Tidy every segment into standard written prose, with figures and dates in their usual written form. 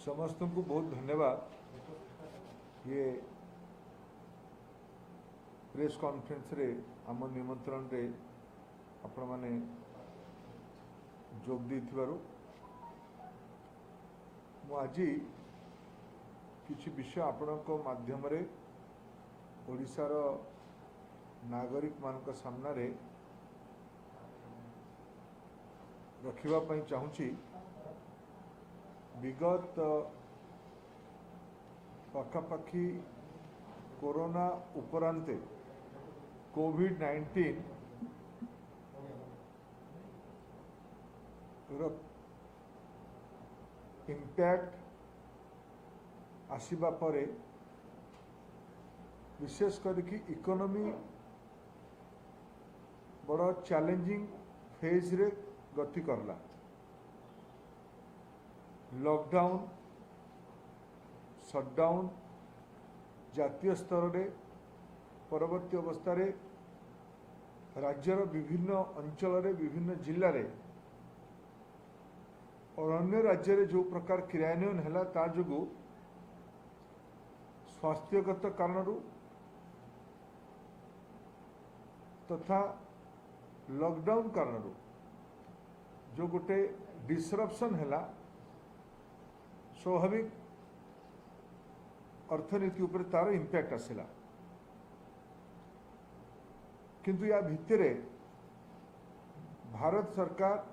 समस्त को बहुत धन्यवाद। ये प्रेस कॉन्फ्रेंस रे आम निमंत्रण रे आपण माने जोग दी थिबारु मु आज किछि विषय आपणक माध्यम रे ओडिशार नागरिक मानक सामना रे रखिबा पई चाहूची। विगत पखापाखि कोरोना उपरांते कोविड-19 इम्पैक्ट आसीबा परे विशेष करके इकोनॉमी बड़ा चैलेंजिंग फेज रे गति करला। लॉकडाउन शटडाउन जातीय स्तर में परवर्ती अवस्था रे राज्यर विभिन्न अंचल रे विभिन्न जिले रे और अन्य राज्य रे जो प्रकार क्रियान्वयन है ता जो स्वास्थ्यगत कारण तथा लॉकडाउन कारण जो गोटे डिसरप्शन है स्वाभाविक अर्थनीति उपर तार इम्पैक्ट आसला। किंतु या भितरे भारत सरकार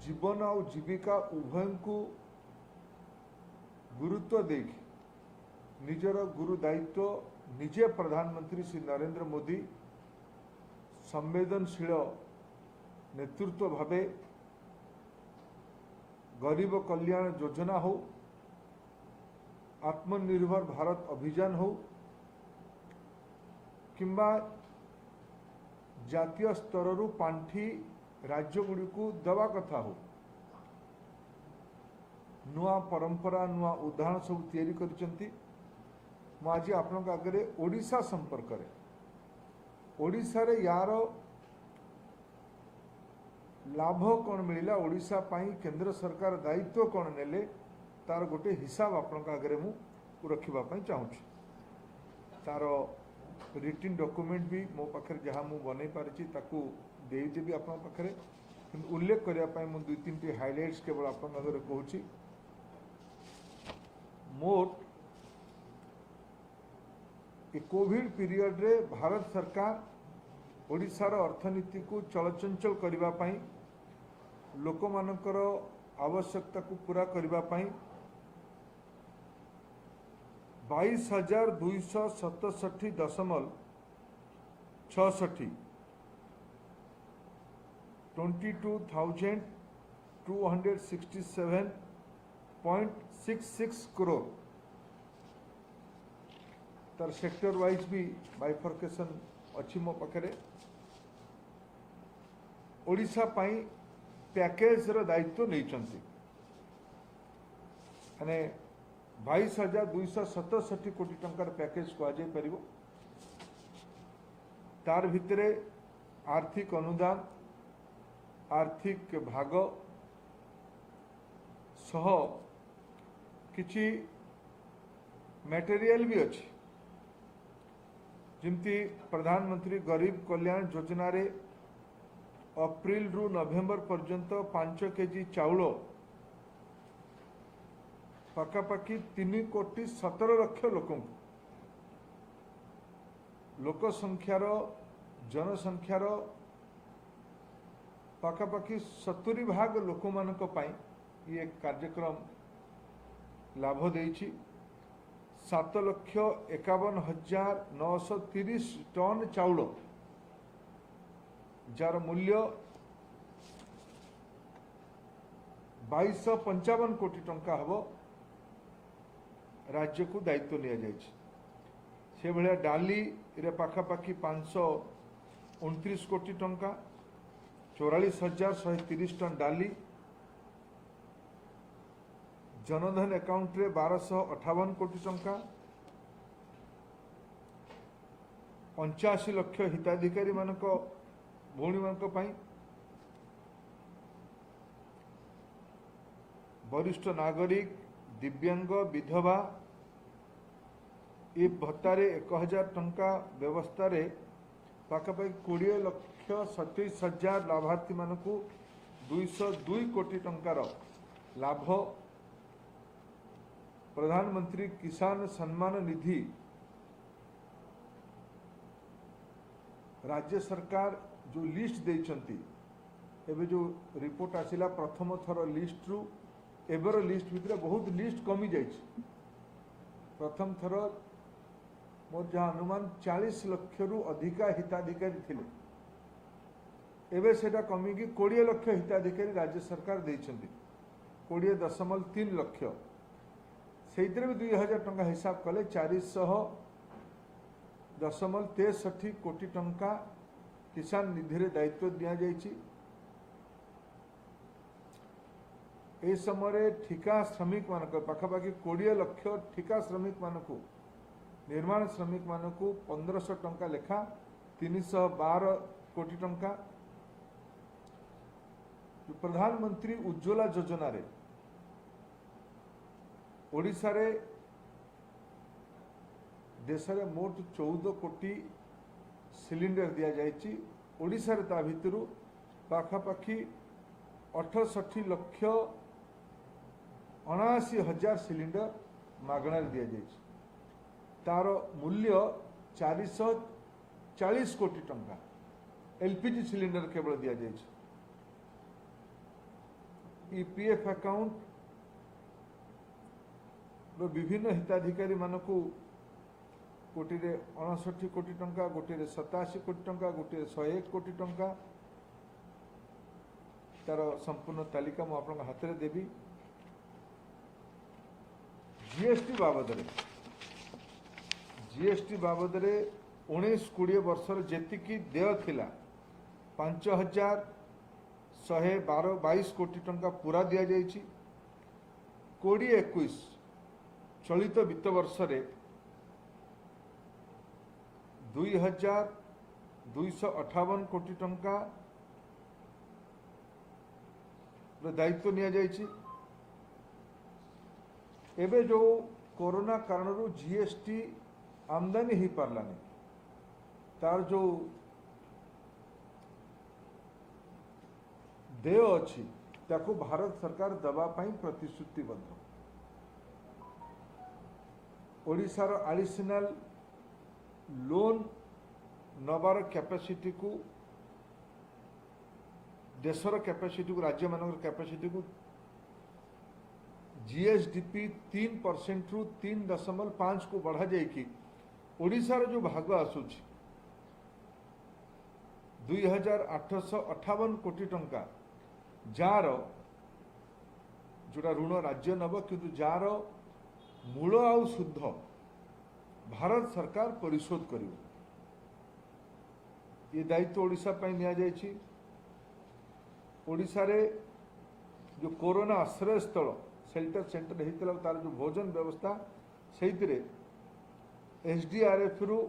जीवन और जीविका उभय को गुरुत्व दे निजर गुरु दायित्व निजे प्रधानमंत्री श्री नरेंद्र मोदी संवेदनशील नेतृत्व भावे गरीब कल्याण योजना हो, आत्मनिर्भर भारत अभियान हो किंबा जातीय स्तर रु पांठी राज्य गुड़ी को दवा कथा हो, नुआ परंपरा नुआ उदाहरण सब तैयारी करचंती। मु आज आपनक आगे ओडिशा संपर्क रे ओडिशा रे यार लाभ कौन मिला, ओडिशा पाई केंद्र सरकार दायित्व कौन नेले तार गोटे हिसाब आपनक आगे मु रखिबा पई चाहूछु। तार रिटिन डॉक्यूमेंट भी मो पाखरे जहाँ मु बनै पारिछि ताकू देई देबी आपन पाखरे, किंतु उल्लेख करिया पई मु दुई तीन टी हाइलाइट्स केवल आपन आगे कहूछि। मोट ए कोविड पीरियड रे भारत सरकार ओडिशार अर्थनीति को चलचंचल करिबा पई लोक मानकर आवश्यकता को पूरा करिबा पई 22,267.66 22,267.66 करोड़ तार सेक्टर वाइज भी बाइफर्केशन अच्छी मो पाखे ओडिशा पाई पैकेज रो दायित्व नहीं माने 22,267 कोटी टंकार पैकेज कहुई पार। तार भितरे आर्थिक अनुदान आर्थिक भाग सह किछि मटेरियल भी अच्छी, जिमती प्रधानमंत्री गरीब कल्याण योजना रे अप्रैल रु नवेम्बर पर्यंत 5 केजी चाउल पखापाखि 3,17,00,000 लोक संख्यार जनसंख्यार पखापाखि 70% लोक मानक पाई ये कार्यक्रम लाभ देइछि। 7,51,930 टन चाउल जार मूल्य 2255 कोटी टंका हबो राज्य को दायित्व लिया जाइछि। से भलिया डाली रे पाखापाखि 529 कोटी टंका 44,130 टन डाली, जनधन अकाउंट रे 1258 कोटी टंका 85 लाख हिताधिकारी मानक भौणी मानक वरिष्ठ नागरिक दिव्यांग विधवा ए भत्तारे 1000 टंका व्यवस्था रे पाखापाखि 20,27,000 लाभार्थी मानकू 202 कोटी टंकार लाभ प्रधानमंत्री किसान सम्मान निधि राज्य सरकार जो लिस्ट देइचंती एबे जो रिपोर्ट आसिला प्रथम थर लिस्ट रु एबर लिस्ट भितर बहुत लिस्ट कमी जाइए। प्रथम थर मोर जहाँ अनुमान 40 लक्ष रु अधिका हिताधिकारी थिले एबे सेटा कमी कि 20 लक्ष हिताधिकारी राज्य सरकार देइचंती 20.3 लक्ष से भी 2000 टंका हिसाब कले 400.63 कोटी टंका किसान निधि रे दायित्व दिया जाइछि। ए समय ठिका श्रमिक मानक पाखापाखि 20 लक्ष ठिका श्रमिक मानक निर्माण श्रमिक मानक 1500 टंका लेखा 312 कोटी टंका प्रधानमंत्री उज्ज्वला योजना रे ओडिशा रे देश रे मोट 14 कोटी सिलिंडर दिया जाइछि। ओडिशा रे ता भितरु पाखापाखि 68 लक्ष 79,000 सिलिंडर मागणार दिया जाइछि। तार मूल्य 440 कोटी टंका एलपीजी सिलिंडर केवल दिया जाइछि। ईपीएफ अकाउंट रो विभिन्न हिताधिकारी मानकू गोटे 59 कोटी टंका गोटे 87 कोटी टंका गोटे 101 कोटी टंका तार संपूर्ण तालिका मु आपन हाथ रे देबी। जीएसटी बाबद रे 19-20 वर्षर जेतिकी देय थिला 5,122 कोटी टंका पूरा दिया जाइछि। 2021 चलित वित्त वर्ष रे 2,258 कोटी टंका दायित्व निया जाइछि। एबे जो कोरोना कारण जीएसटी आमदानी ही पारलानी तार जो देय अच्छी ताको भारत सरकार दबा पाई प्रतिश्रुतिबद्ध। ओडिशार एडिशनल लोन नबार कैपेसिटी को देशर कैपेसिटी को राज्य मान कैपेसिटी को जीएसडीपी 3% रु 3.5 को बढ़ा जाइए ओडिशार जो भाग आसूची 2,858 कोटी टंका जार जोड़ा ऋण राज्य नब किंतु जार मूल आउ शुद्ध भारत सरकार परिशोध करियो। ये दायित्व ओडिशा पई निया जाइछि। ओडिशा रे जो कोरोना आश्रय स्थल शेल्टर सेंटर हेतिला तार जो भोजन व्यवस्था सेहितरे एसडीआरएफ रु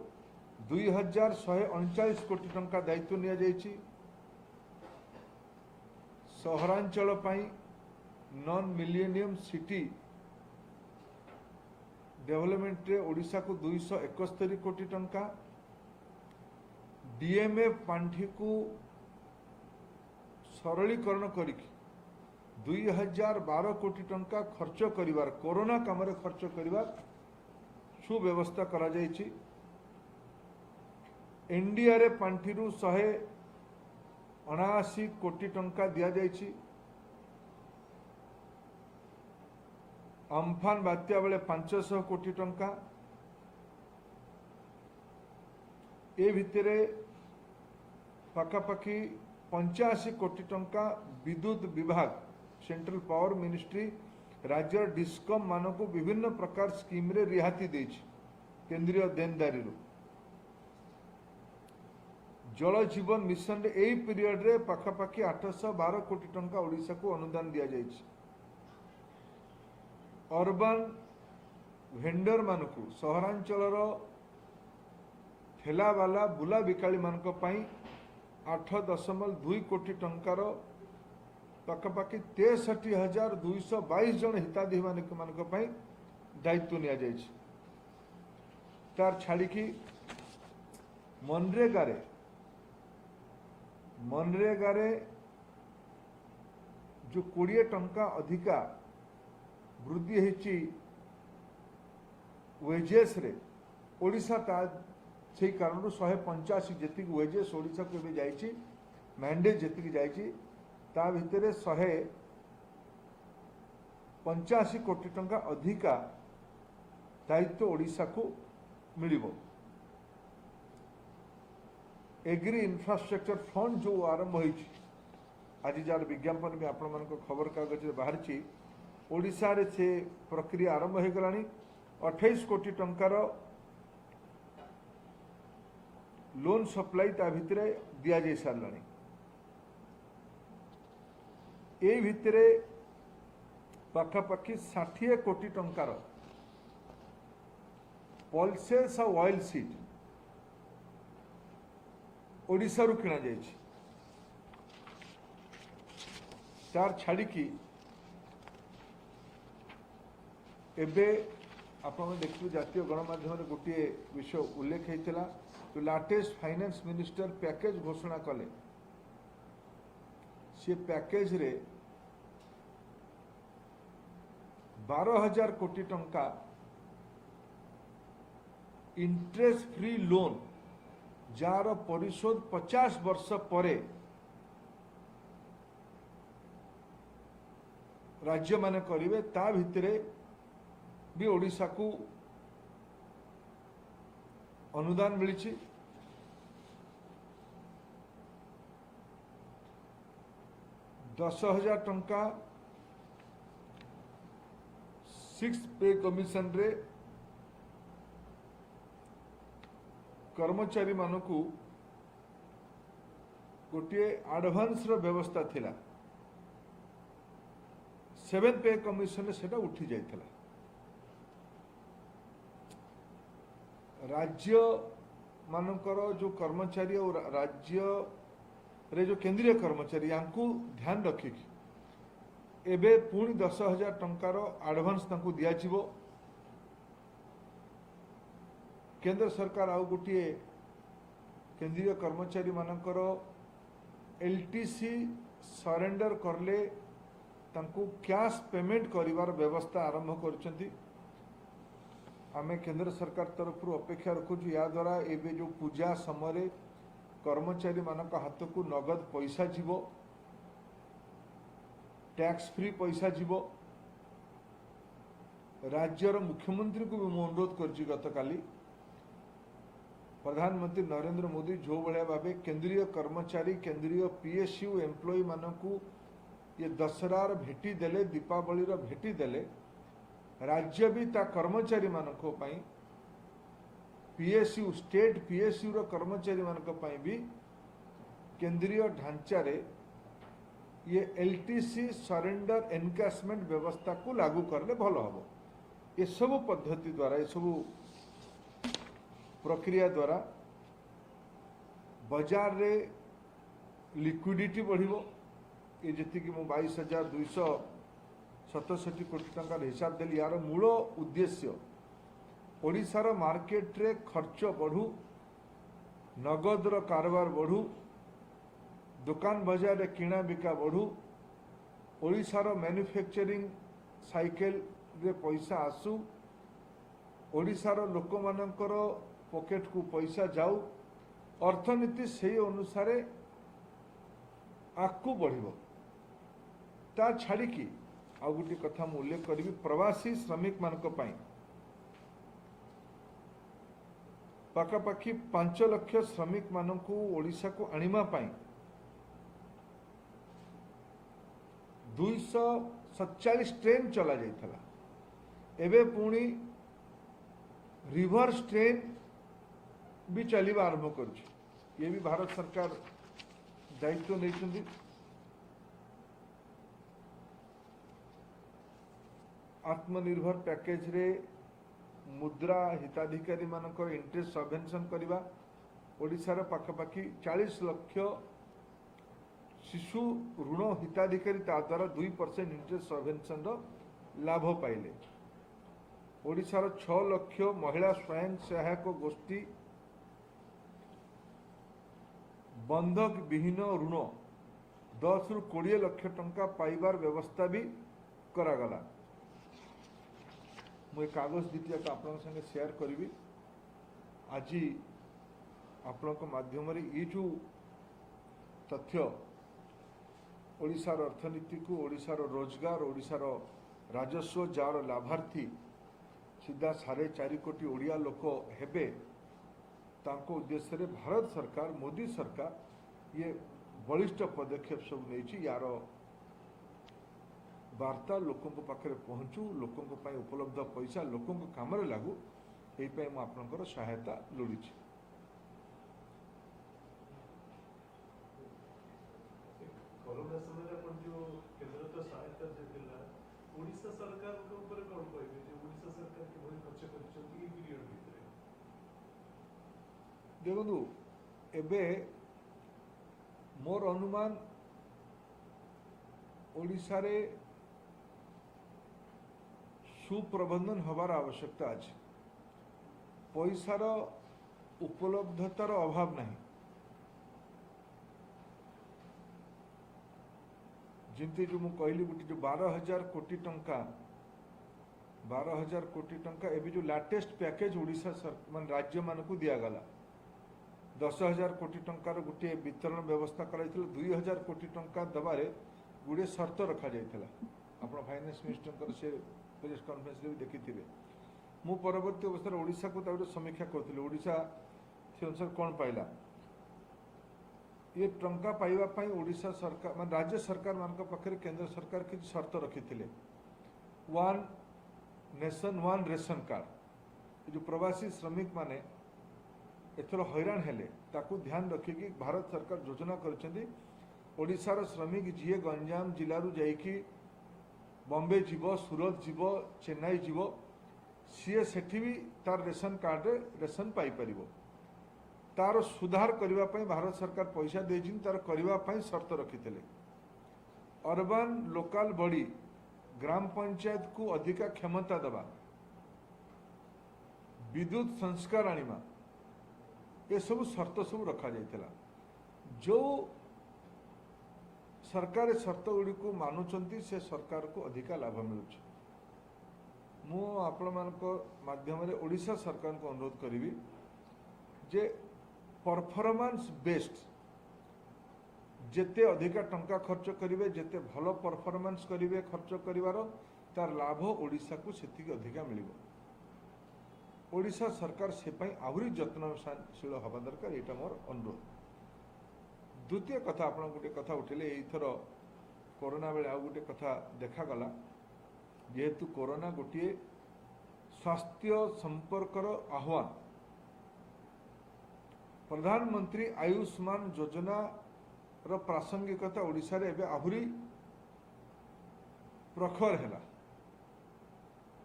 2,139 कोटी टंका दायित्व निया जाइछि। सहरांचल पई नॉन मिलेनियम सिटी डेवलपमेंट रे ओडिशा को 271 कोटी टंका डीएमएफ पांठी को सरलीकरण करिक 2012 कोटी टंका खर्च करिवार कोरोना काम रे खर्च करिवार सुव्यवस्था करा जाइछि। एनडीआरएफ पांठी रु 179 कोटी टंका दिया जाइछि। अम्फान बात्या बेले 500 कोटी टंका ए भितरे पाखापाखि 85 कोटी टंका विद्युत विभाग सेंट्रल पावर मिनिस्ट्री राज्य डिस्कम मानक विभिन्न प्रकार स्कीम रे रिहाती देछि। केंद्रीय देनदारी रो जल जीवन मिशन रे एई पीरियड रे पाखापाखि 812 कोटी टंका ओडिशा को अनुदान दिया जाइछि। अर्बन भेंडर मानकू सहरांचल ठेलावाला बुला बिकाली मानक पई 8.2 कोटी टंकार पाखापाखि 63,222 जन हिताधिकारी मानक पई दायित्व निया जायछि। तार छाड़ी मनरेगा रे जो 20 टंका अधिका वृद्धि होती वेजेस रे ओडिशा ता से कारण 185 जी वेजेस ओडिशा को भी जाइए मैंडेज जी जाइए ता भितर 185 कोटी टंका अधिका दायित्व ओडिशा को मिलिबो। एग्री इंफ्रास्ट्रक्चर फंड जो आरंभ होइछि आज जार विज्ञापन भी आपण मान खबर कागज बाहर ओडिशा रे से प्रक्रिया आरंभ हो गलानी। 28 कोटी टंकार लोन सप्लाई ता भितरे दिया जाय सारलानी। ए भितरे पाखापाखि 60 कोटी टंकार पल्सेस और ऑयल सीड ओडिशा रु किना जायछि। तार छाड़ी एबे आपण देखिए जातीय गणमाध्यम गोटे विषय उल्लेख होता जो लाटेस्ट फाइनेंस मिनिस्टर पैकेज घोषणा कले सी पैकेज रे 12,000 कोटी टंका इंटरेस्ट फ्री लोन जार परिशोध 50 वर्ष परे राज्य माने करिवे ता भितरे भी ओडिशा को अनुदान मिली। 10,000 टंका 6th पे कमिशन रे कर्मचारी मानकू गोटे एडवांस रो व्यवस्था थिला। 7th पे कमिशन रे सेटा उठी जाइथिला। राज्य मानकर जो कर्मचारी और राज्य रे जो केंद्रीय कर्मचारी यांकू ध्यान रखिकी एबे पुणी 10,000 टंकार एडवांस तांकू दिया जिवो। केंद्र सरकार आउ गोटे केंद्रीय कर्मचारी मानकर एलटीसी सरेंडर करले तांकू कैश पेमेंट करिवार व्यवस्था आरंभ करछंती। आमे केंद्र सरकार तरफ अपेक्षा रखुछु या द्वारा एबे जो पूजा समय कर्मचारी मानक हाथ को नगद पैसा जीवो, टैक्स फ्री पैसा जीवो। राज्यर मुख्यमंत्री को भी मु अनुरोध करछि गतकाली प्रधानमंत्री नरेंद्र मोदी जो भाया भाव केंद्रीय कर्मचारी केंद्रीय पीएसयू एम्प्लॉई मानकू ये दशहरार भेटी देले दीपावली भेटी देले राज्य भी ता कर्मचारी मानक पीएसयू स्टेट पीएसयू रो कर्मचारी मानक भी केंद्रीय ढांचा रे ये एलटीसी सरेंडर एनकैशमेंट व्यवस्था को लागू करले भल हम। ये सब पद्धति द्वारा ये सब प्रक्रिया द्वारा बाजार रे लिक्विडिटी बढ़िबो। ये जी कि 22,267 कोटी टंका हिसाब देली यार मूल उद्देश्य ओडिशार मार्केट रे खर्च बढ़ू, नगदर कारोबार बढ़ू, दुकान बाजार रे किणा बिका बढ़ू, ओडिशार मैन्युफैक्चरिंग साइकिल रे पैसा आसू, ओडिशार लोक मानकर पॉकेट को पैसा जाऊ, अर्थनीति से अनुसार आगू बढ़िबो। ता छाड़ी की आउ गोटे कथा मु उल्लेख करी प्रवासी श्रमिक मानक पई पाखापाखि 5 लाख श्रमिक मानकू ओडिशा को आनिमा पई 247 ट्रेन चला जाइथला। एबे पुणी रिवर्स ट्रेन भी चलवा आरंभ कर। ये भी भारत सरकार दायित्व नहीं। आत्मनिर्भर पैकेज रे मुद्रा हिताधिकारी मानक इंटरेस्ट सबवेंशन करवा ओडिशार पाखापाखि 40 लाख शिशु ऋण हिताधिकारी ता द्वारा 2% इंटरेस्ट सबवेंशन लाभ पाइले। ओडिशार 6 लाख महिला स्वयं सहायक गोष्ठी बंधक विहीन ऋण 10 ରୁ 20 लाख टंका पाइबार व्यवस्था भी करागला। मु एक कागज दीटी आप संगे शेयर करी। आज आपण माध्यम ये जो तथ्य ओडिशार अर्थनीति को, ओडिशार रोजगार, ओडिशार राजस्व जार लाभार्थी सीधा 4.5 कोटी ओडिया लोक हेबे, तांको उद्देश्य रे भारत सरकार, मोदी सरकार ये बलिष्ठ पदक्षेप सब नहीं। यार वार्ता लोकों पाखे पहुँचू, लोकों उपलब्ध पैसा लोकों काम लागू, यही मुझे सहायता लोड़ी। कोरोना समय अपन जो केंद्र तो सहायता देला, ओडिशा सरकार के ऊपर कोन कहबे जे ओडिशा सरकार के बहुत खर्च करछथि ए पीरियड भितरे? देखो एबे मोर अनुमान ओडिशा रे सुप्रबंधन हबार आवश्यकता अछि। पैसार उपलब्धतार अभाव नहीं। जिंती जो मु कहली गोटे जो 12,000 कोटी टंका 12,000 कोटी टंका एबी जो लेटेस्ट पैकेज ओडिशा मान राज्य मान को दिया गला। 10,000 कोटी टंकार गोटे वितरण व्यवस्था कराइथिला। 2,000 कोटी टंका दबारे गुड़े शर्त रखा जाइथिला। आपण फाइनेंस मिनिस्टर से प्रेस कॉन्फ्रेंस रे देखिथिबे। मु परवर्ती अवस्था ओडिशा को ताउरे समीक्षा करथिले। ओडिशा से अनुसार कोन पाइला ये टंका पाइबा पई ओडिशा सरकार मान राज्य सरकार मान पाखे केंद्र सरकार किसी शर्त रखी थे। 1 नेशन 1 रेशन कार्ड जो प्रवासी श्रमिक माने एथर हैरान हेले ताकू ध्यान रखिकी भारत सरकार योजना करछंदी। ओडिशार श्रमिक जीए गंजाम जिलू जाइकी बॉम्बे जीव, सूरत जीव, चेन्नई जीव, सीए सेठी भी तार रेशन कार्ड रेशन पाई परिबो। तार सुधार करने पर भारत सरकार पैसा दे तार करने शर्त रखी थे। अर्बन लोकल बॉडी ग्राम पंचायत को अधिका क्षमता दबा, विद्युत संस्कार आनिमा, ये सब शर्त सब रखा जाइथिला। जो सरकार शर्त गुड़ी को मानुचंती से सरकार को अधिका लाभ मिलुछ। मु आपण माध्यम रे ओडिशा सरकार को अनुरोध करी जे परफॉर्मेंस बेस्ड जेते अधिका टंका खर्च करिवे, जेते भलो परफॉर्मेंस करिवे खर्च करिवार तार लाभ ओडिशा को सेतिक अधिका मिलिबो। ओडिशा सरकार से पई आहुरी यत्नशील हवा दरकार, एटा मोर अनुरोध। द्वितीय कथा आपण गोटे कथा उठिले एथर कोरोना बेले आउ गोटे कथा देखा गला। जेहेतु कोरोना गोटे स्वास्थ्य संपर्कर आह्वान, प्रधानमंत्री आयुष्मान योजना रो प्रासंगिकता ओडिशा रे एबे आहुरी प्रखर हैला।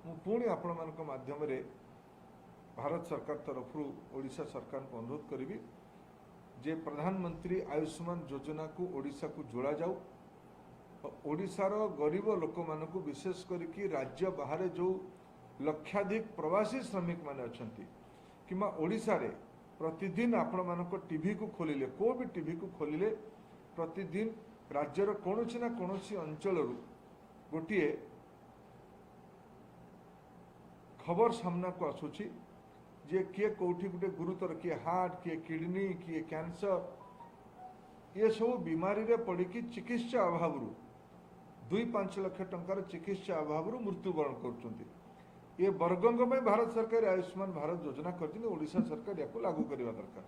मु पुणी आपण मानक माध्यम रे भारत सरकार तरफ ओडिशा सरकार को अनुरोध करी जे प्रधानमंत्री आयुष्मान योजना को ओडिशा को जोड़ा जाऊ। ओडिशार गरीब लोक मान को विशेष करके राज्य बाहर जो लक्षाधिक प्रवासी श्रमिक माने अछंती किमा ओडिशा रे प्रतिदिन आपण मानक टीवी को खोलिले, को भी टीवी को खोलिले प्रतिदिन राज्यर कौनसी ना कौनसी अंचल गोटे खबर सामना को आसुची जे किए कौटी गोटे गुरुतर, किए हार्ट, किए किडनी, किए कैंसर, ये सब बीमारी रे पड़ी कि चिकित्सा अभाव 2-5 लाख टंकार चिकित्सा अभाव मृत्युवरण कर ये वर्गों में भारत सरकार आयुष्मान भारत योजना कर ओडिशा सरकार या लागू करने दरकार।